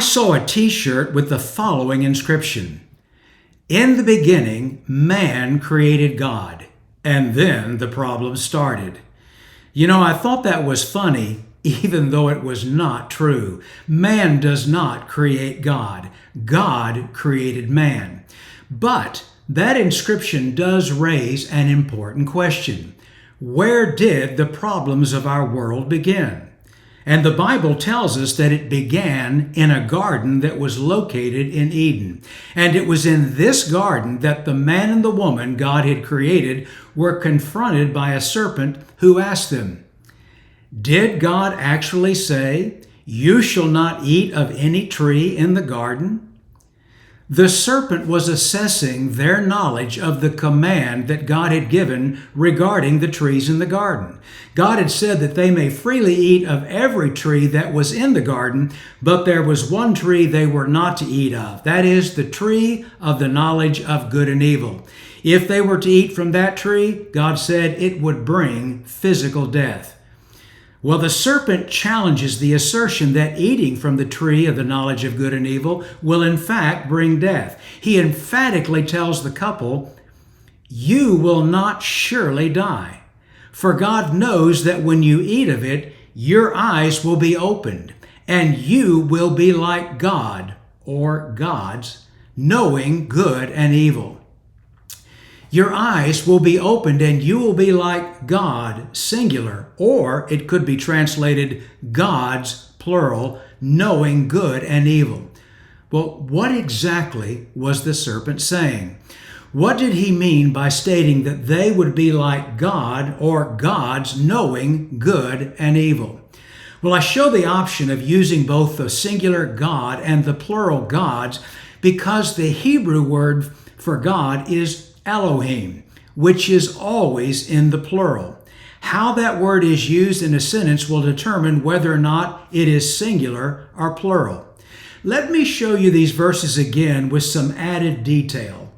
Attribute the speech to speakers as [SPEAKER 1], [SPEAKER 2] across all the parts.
[SPEAKER 1] saw a t-shirt with the following inscription: "In the beginning, man created God, and then the problem started." I thought that was funny, even though it was not true. Man does not create God. God created man. But that inscription does raise an important question. Where did the problems of our world begin? And the Bible tells us that it began in a garden that was located in Eden. And it was in this garden that the man and the woman God had created were confronted by a serpent who asked them, "Did God actually say, 'You shall not eat of any tree in the garden'?" The serpent was assessing their knowledge of the command that God had given regarding the trees in the garden. God had said that they may freely eat of every tree that was in the garden, but there was one tree they were not to eat of. That is the tree of the knowledge of good and evil. If they were to eat from that tree, God said it would bring physical death. Well, the serpent challenges the assertion that eating from the tree of the knowledge of good and evil will in fact bring death. He emphatically tells the couple, "You will not surely die, for God knows that when you eat of it, your eyes will be opened, and you will be like God," or gods, "knowing good and evil." Your eyes will be opened and you will be like God, singular, or it could be translated gods, plural, knowing good and evil. Well, what exactly was the serpent saying? What did he mean by stating that they would be like God or gods, knowing good and evil? Well, I show the option of using both the singular God and the plural gods because the Hebrew word for God is Elohim, which is always in the plural. How that word is used in a sentence will determine whether or not it is singular or plural. Let me show you these verses again with some added detail.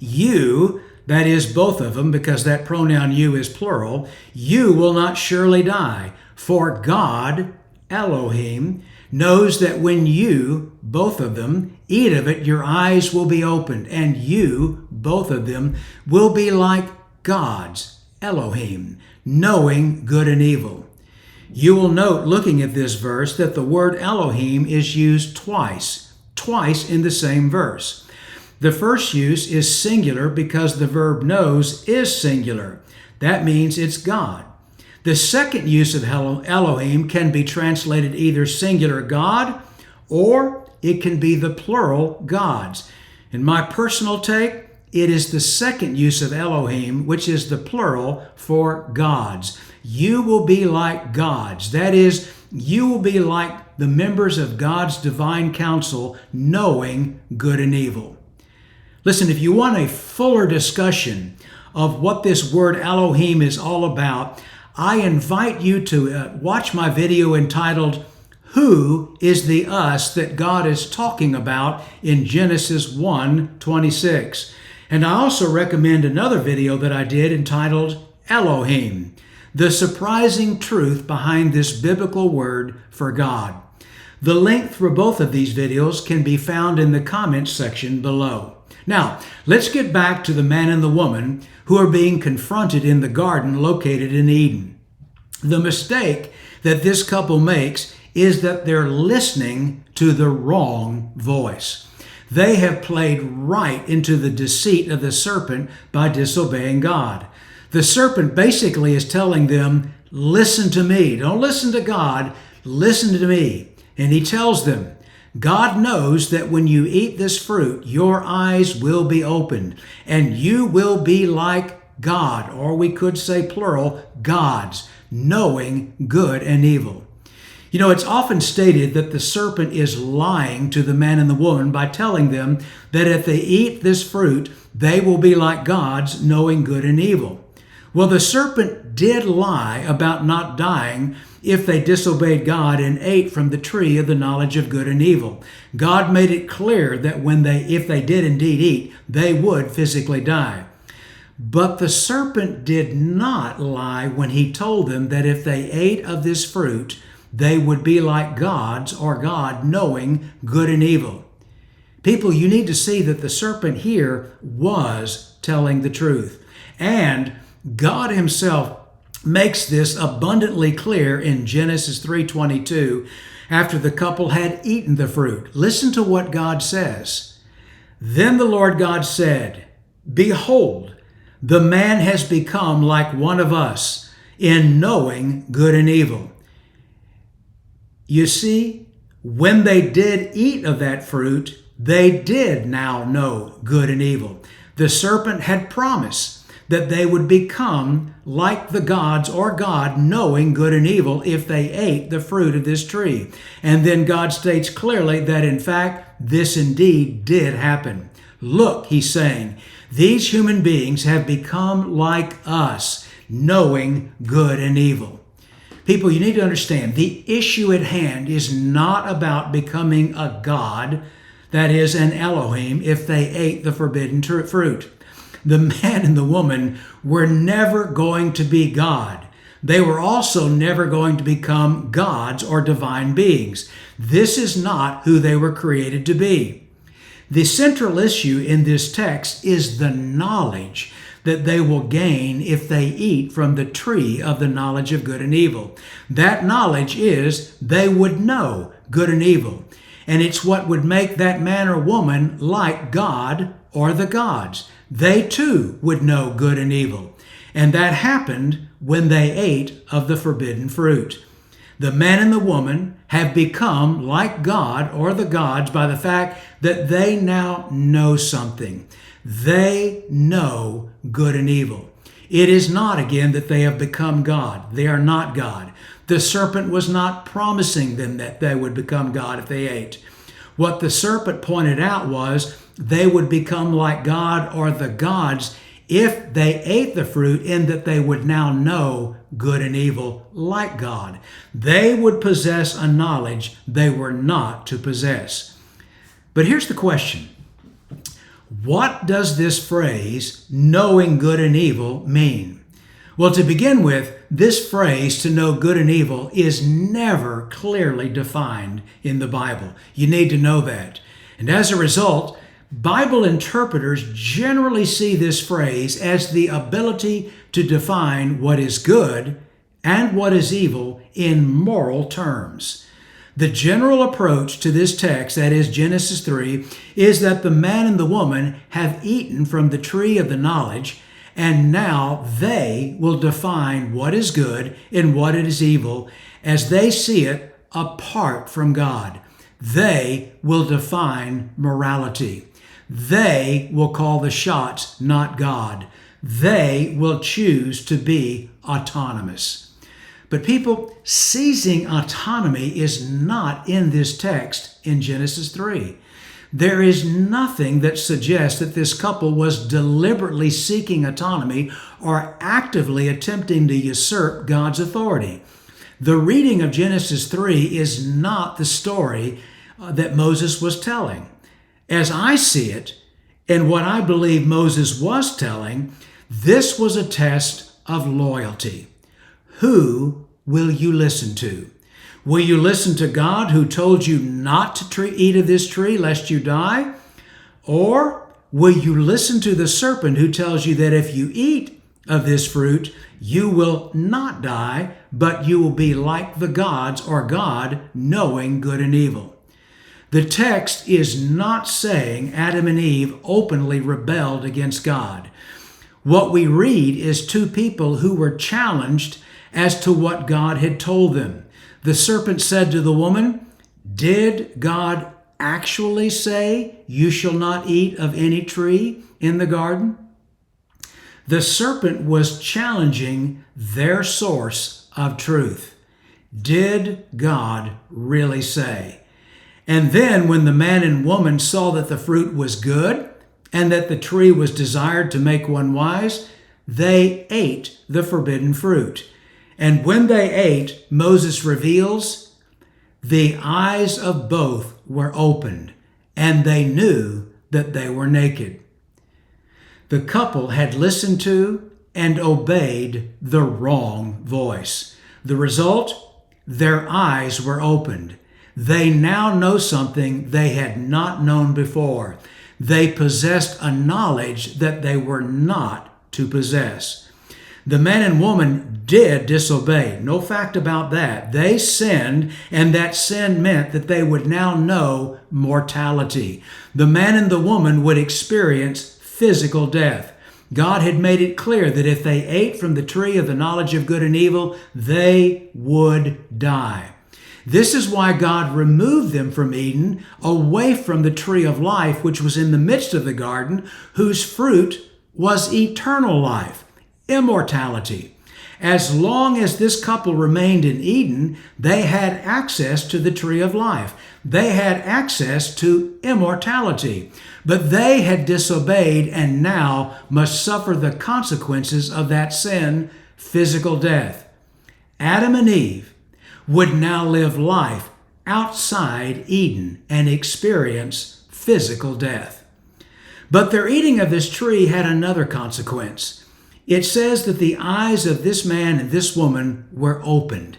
[SPEAKER 1] You, that is both of them because that pronoun you is plural, you will not surely die, for God, Elohim, knows that when you, both of them, eat of it, your eyes will be opened, and you, both of them, will be like gods, Elohim, knowing good and evil. You will note, looking at this verse, that the word Elohim is used twice in the same verse. The first use is singular because the verb knows is singular. That means it's God. The second use of Elohim can be translated either singular God or it can be the plural gods. In my personal take, it is the second use of Elohim, which is the plural for gods. You will be like gods. That is, you will be like the members of God's divine council, knowing good and evil. Listen, if you want a fuller discussion of what this word Elohim is all about, I invite you to watch my video entitled, "Who is the us that God is talking about in Genesis 1:26. And I also recommend another video that I did entitled Elohim, the surprising truth behind this biblical word for God. The link for both of these videos can be found in the comments section below. Now, let's get back to the man and the woman who are being confronted in the garden located in Eden. The mistake that this couple makes is that they're listening to the wrong voice. They have played right into the deceit of the serpent by disobeying God. The serpent basically is telling them, listen to me. Don't listen to God, listen to me. And he tells them, God knows that when you eat this fruit, your eyes will be opened, and you will be like God, or we could say plural, gods, knowing good and evil. You know, it's often stated that the serpent is lying to the man and the woman by telling them that if they eat this fruit, they will be like gods, knowing good and evil. Well, the serpent did lie about not dying if they disobeyed God and ate from the tree of the knowledge of good and evil. God made it clear that if they did indeed eat, they would physically die. But the serpent did not lie when he told them that if they ate of this fruit, they would be like gods or God, knowing good and evil. People, you need to see that the serpent here was telling the truth. And God himself makes this abundantly clear in Genesis 3:22 after the couple had eaten the fruit. Listen to what God says. Then the Lord God said, "Behold, the man has become like one of us in knowing good and evil." You see, when they did eat of that fruit, they did now know good and evil. The serpent had promised that they would become like the gods or God, knowing good and evil if they ate the fruit of this tree. And then God states clearly that in fact, this indeed did happen. Look, he's saying, these human beings have become like us, knowing good and evil. People, you need to understand, the issue at hand is not about becoming a God, that is an Elohim, if they ate the forbidden fruit. The man and the woman were never going to be God. They were also never going to become gods or divine beings. This is not who they were created to be. The central issue in this text is the knowledge that they will gain if they eat from the tree of the knowledge of good and evil. That knowledge is they would know good and evil. And it's what would make that man or woman like God or the gods. They too would know good and evil. And that happened when they ate of the forbidden fruit. The man and the woman have become like God or the gods by the fact that they now know something. They know good and evil. It is not, again, that they have become God. They are not God. The serpent was not promising them that they would become God if they ate. What the serpent pointed out was they would become like God or the gods if they ate the fruit, in that they would now know good and evil like God. They would possess a knowledge they were not to possess. But here's the question. What does this phrase, knowing good and evil, mean? Well, to begin with, this phrase, to know good and evil, is never clearly defined in the Bible. You need to know that. And as a result, Bible interpreters generally see this phrase as the ability to define what is good and what is evil in moral terms. The general approach to this text, that is Genesis 3, is that the man and the woman have eaten from the tree of the knowledge, and now they will define what is good and what is evil as they see it apart from God. They will define morality. They will call the shots, not God. They will choose to be autonomous. But people, seizing autonomy is not in this text in Genesis 3. There is nothing that suggests that this couple was deliberately seeking autonomy or actively attempting to usurp God's authority. The reading of Genesis 3 is not the story that Moses was telling. As I see it, and what I believe Moses was telling, this was a test of loyalty. Who will you listen to? Will you listen to God, who told you not to eat of this tree lest you die? Or will you listen to the serpent, who tells you that if you eat of this fruit, you will not die, but you will be like the gods or God, knowing good and evil? The text is not saying Adam and Eve openly rebelled against God. What we read is two people who were challenged as to what God had told them. The serpent said to the woman, "Did God actually say you shall not eat of any tree in the garden?" The serpent was challenging their source of truth. Did God really say? And then when the man and woman saw that the fruit was good and that the tree was desired to make one wise, they ate the forbidden fruit. And when they ate, Moses reveals, the eyes of both were opened, and they knew that they were naked. The couple had listened to and obeyed the wrong voice. The result? their eyes were opened. They now know something they had not known before. They possessed a knowledge that they were not to possess. The man and woman did disobey. No fact about that. They sinned, and that sin meant that they would now know mortality. The man and the woman would experience physical death. God had made it clear that if they ate from the tree of the knowledge of good and evil, they would die. This is why God removed them from Eden, away from the tree of life, which was in the midst of the garden, whose fruit was eternal life, immortality. As long as this couple remained in Eden, they had access to the tree of life. They had access to immortality. But they had disobeyed and now must suffer the consequences of that sin, physical death. Adam and Eve would now live life outside Eden and experience physical death. But their eating of this tree had another consequence. It says that the eyes of this man and this woman were opened.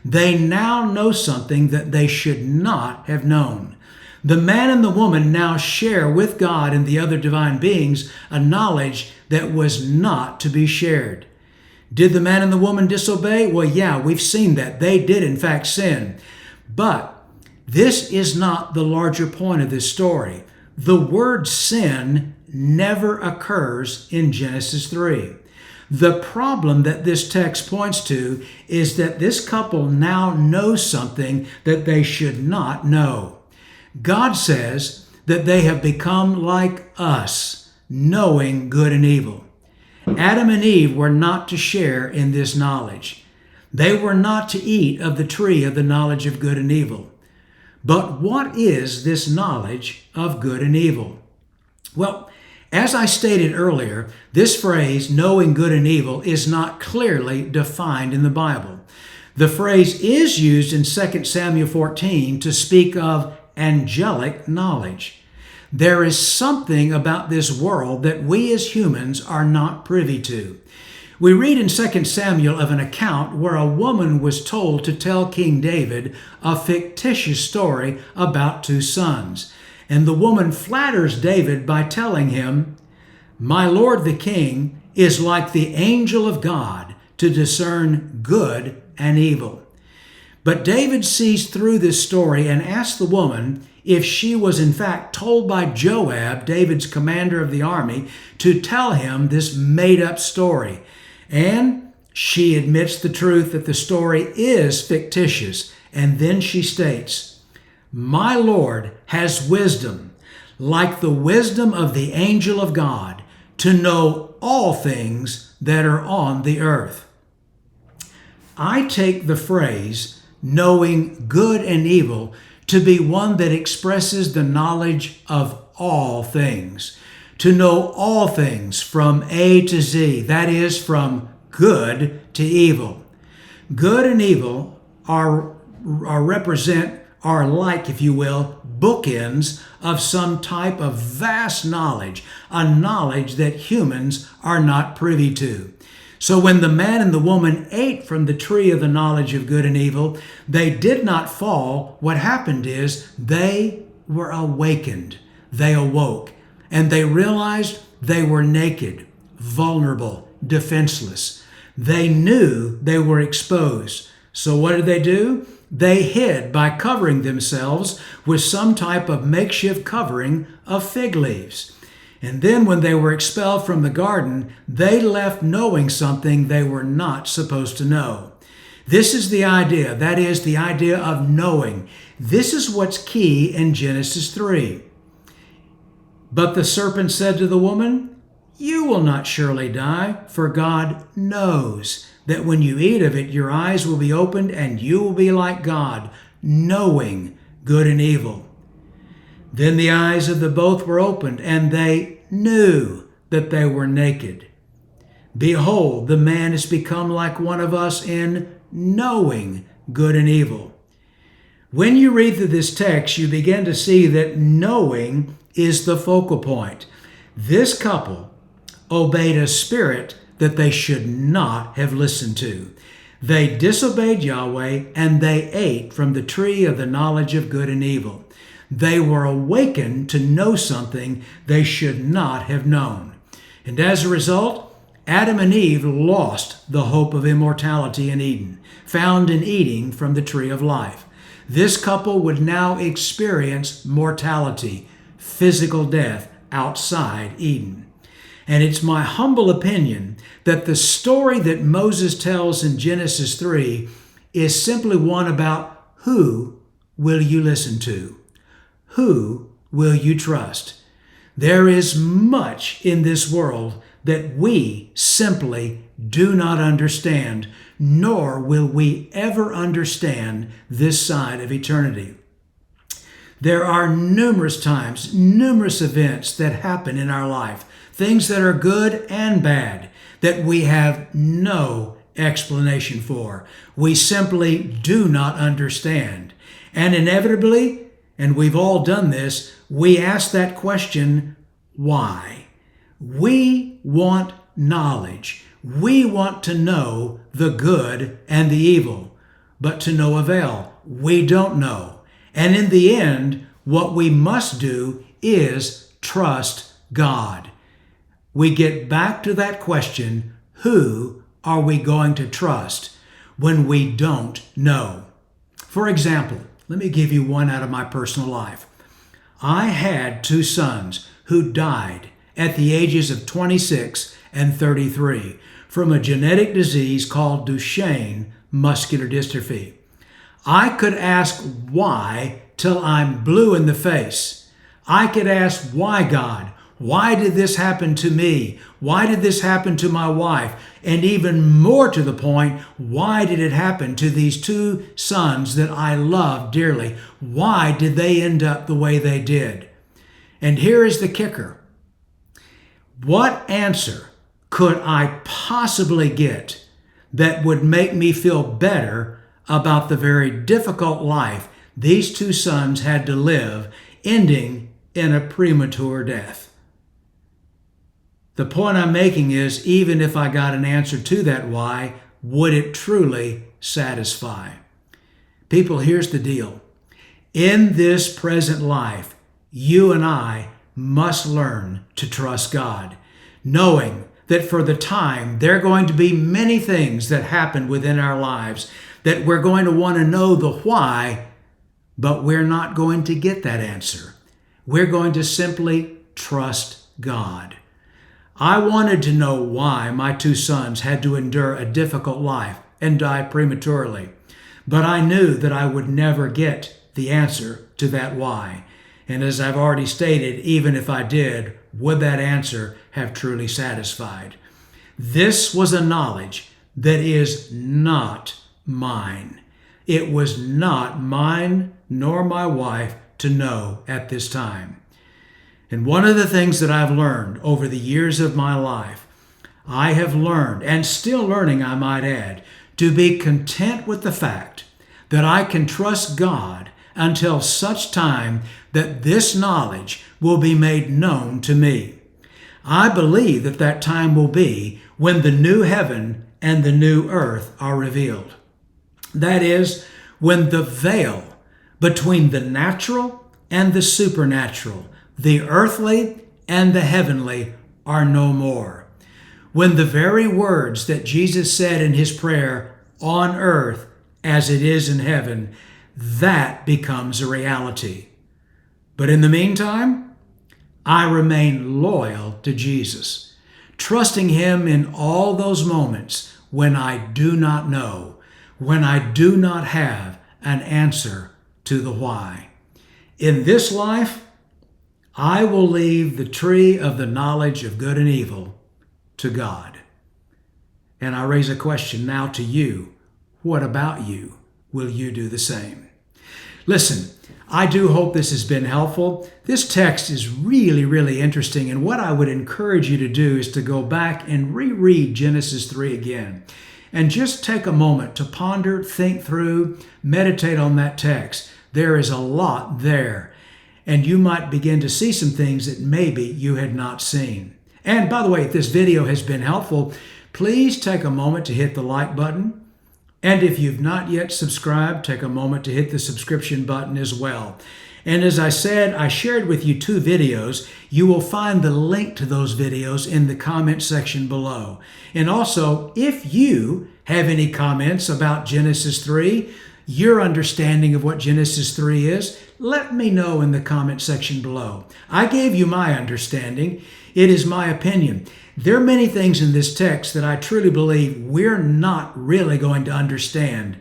[SPEAKER 1] They now know something that they should not have known. The man and the woman now share with God and the other divine beings a knowledge that was not to be shared. Did the man and the woman disobey? Well, yeah, we've seen that. They did, in fact, sin. But this is not the larger point of this story. The word sin never occurs in Genesis 3. The problem that this text points to is that this couple now knows something that they should not know. God says that they have become like us, knowing good and evil. Adam and Eve were not to share in this knowledge. They were not to eat of the tree of the knowledge of good and evil. But what is this knowledge of good and evil? Well, as I stated earlier, this phrase, knowing good and evil, is not clearly defined in the Bible. The phrase is used in 2 Samuel 14 to speak of angelic knowledge. There is something about this world that we as humans are not privy to. We read in 2 Samuel of an account where a woman was told to tell King David a fictitious story about two sons. And the woman flatters David by telling him, "My lord the king is like the angel of God to discern good and evil." But David sees through this story and asks the woman if she was in fact told by Joab, David's commander of the army, to tell him this made-up story. And she admits the truth that the story is fictitious. And then she states, "My Lord has wisdom, like the wisdom of the angel of God, to know all things that are on the earth." I take the phrase, knowing good and evil, to be one that expresses the knowledge of all things. To know all things from A to Z, that is, from good to evil. Good and evil are like, if you will, bookends of some type of vast knowledge, a knowledge that humans are not privy to. So when the man and the woman ate from the tree of the knowledge of good and evil, they did not fall. What happened is they were awakened. They awoke, and they realized they were naked, vulnerable, defenseless. They knew they were exposed. So what did they do? They hid by covering themselves with some type of makeshift covering of fig leaves. And then when they were expelled from the garden, they left knowing something they were not supposed to know. This is the idea. That is the idea of knowing. This is what's key in Genesis 3. But the serpent said to the woman, "You will not surely die, for God knows that when you eat of it, your eyes will be opened and you will be like God, knowing good and evil." Then the eyes of the both were opened, and they knew that they were naked. Behold, the man has become like one of us in knowing good and evil. When you read through this text, you begin to see that knowing is the focal point. This couple obeyed a spirit that they should not have listened to. They disobeyed Yahweh, and they ate from the tree of the knowledge of good and evil. They were awakened to know something they should not have known. And as a result, Adam and Eve lost the hope of immortality in Eden, found in eating from the tree of life. This couple would now experience mortality, physical death, outside Eden. And it's my humble opinion that the story that Moses tells in Genesis 3 is simply one about who will you listen to? Who will you trust? There is much in this world that we simply do not understand, nor will we ever understand this side of eternity. There are numerous times, numerous events that happen in our life, things that are good and bad, that we have no explanation for. We simply do not understand. And inevitably, and we've all done this, we ask that question, why? We want knowledge. We want to know the good and the evil, but to no avail. We don't know. And in the end, what we must do is trust God. We get back to that question, who are we going to trust when we don't know? For example, let me give you one out of my personal life. I had two sons who died at the ages of 26 and 33 from a genetic disease called Duchenne muscular dystrophy. I could ask why till I'm blue in the face. I could ask, why, God? Why did this happen to me? Why did this happen to my wife? And even more to the point, why did it happen to these two sons that I love dearly? Why did they end up the way they did? And here is the kicker. What answer could I possibly get that would make me feel better about the very difficult life these two sons had to live, ending in a premature death? The point I'm making is, even if I got an answer to that why, would it truly satisfy? People, here's the deal. In this present life, you and I must learn to trust God, knowing that for the time, there are going to be many things that happen within our lives that we're going to want to know the why, but we're not going to get that answer. We're going to simply trust God. I wanted to know why my two sons had to endure a difficult life and die prematurely, but I knew that I would never get the answer to that why. And as I've already stated, even if I did, would that answer have truly satisfied? This was a knowledge that is not mine. It was not mine nor my wife to know at this time. And one of the things that I've learned over the years of my life, I have learned, and still learning I might add, to be content with the fact that I can trust God until such time that this knowledge will be made known to me. I believe that that time will be when the new heaven and the new earth are revealed. That is, when the veil between the natural and the supernatural, the earthly and the heavenly, are no more. When the very words that Jesus said in his prayer, on earth as it is in heaven, that becomes a reality. But in the meantime, I remain loyal to Jesus, trusting him in all those moments when I do not know, when I do not have an answer to the why. In this life, I will leave the tree of the knowledge of good and evil to God. And I raise a question now to you. What about you? Will you do the same? Listen, I do hope this has been helpful. This text is really, really interesting. And what I would encourage you to do is to go back and reread Genesis 3 again. And just take a moment to ponder, think through, meditate on that text. There is a lot there. And you might begin to see some things that maybe you had not seen. And by the way, if this video has been helpful, please take a moment to hit the like button, And if you've not yet subscribed, take a moment to hit the subscription button as well. And as I said, I shared with you 2 videos. You will find the link to those videos in the comment section below. And also, if you have any comments about Genesis 3, your understanding of what Genesis 3 is, let me know in the comment section below. I gave you my understanding. It is my opinion. There are many things in this text that I truly believe we're not really going to understand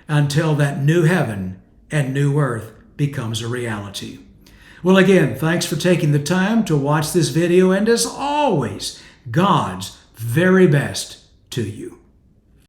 [SPEAKER 1] until that new heaven and new earth becomes a reality. Well, again, thanks for taking the time to watch this video, and as always, God's very best to you.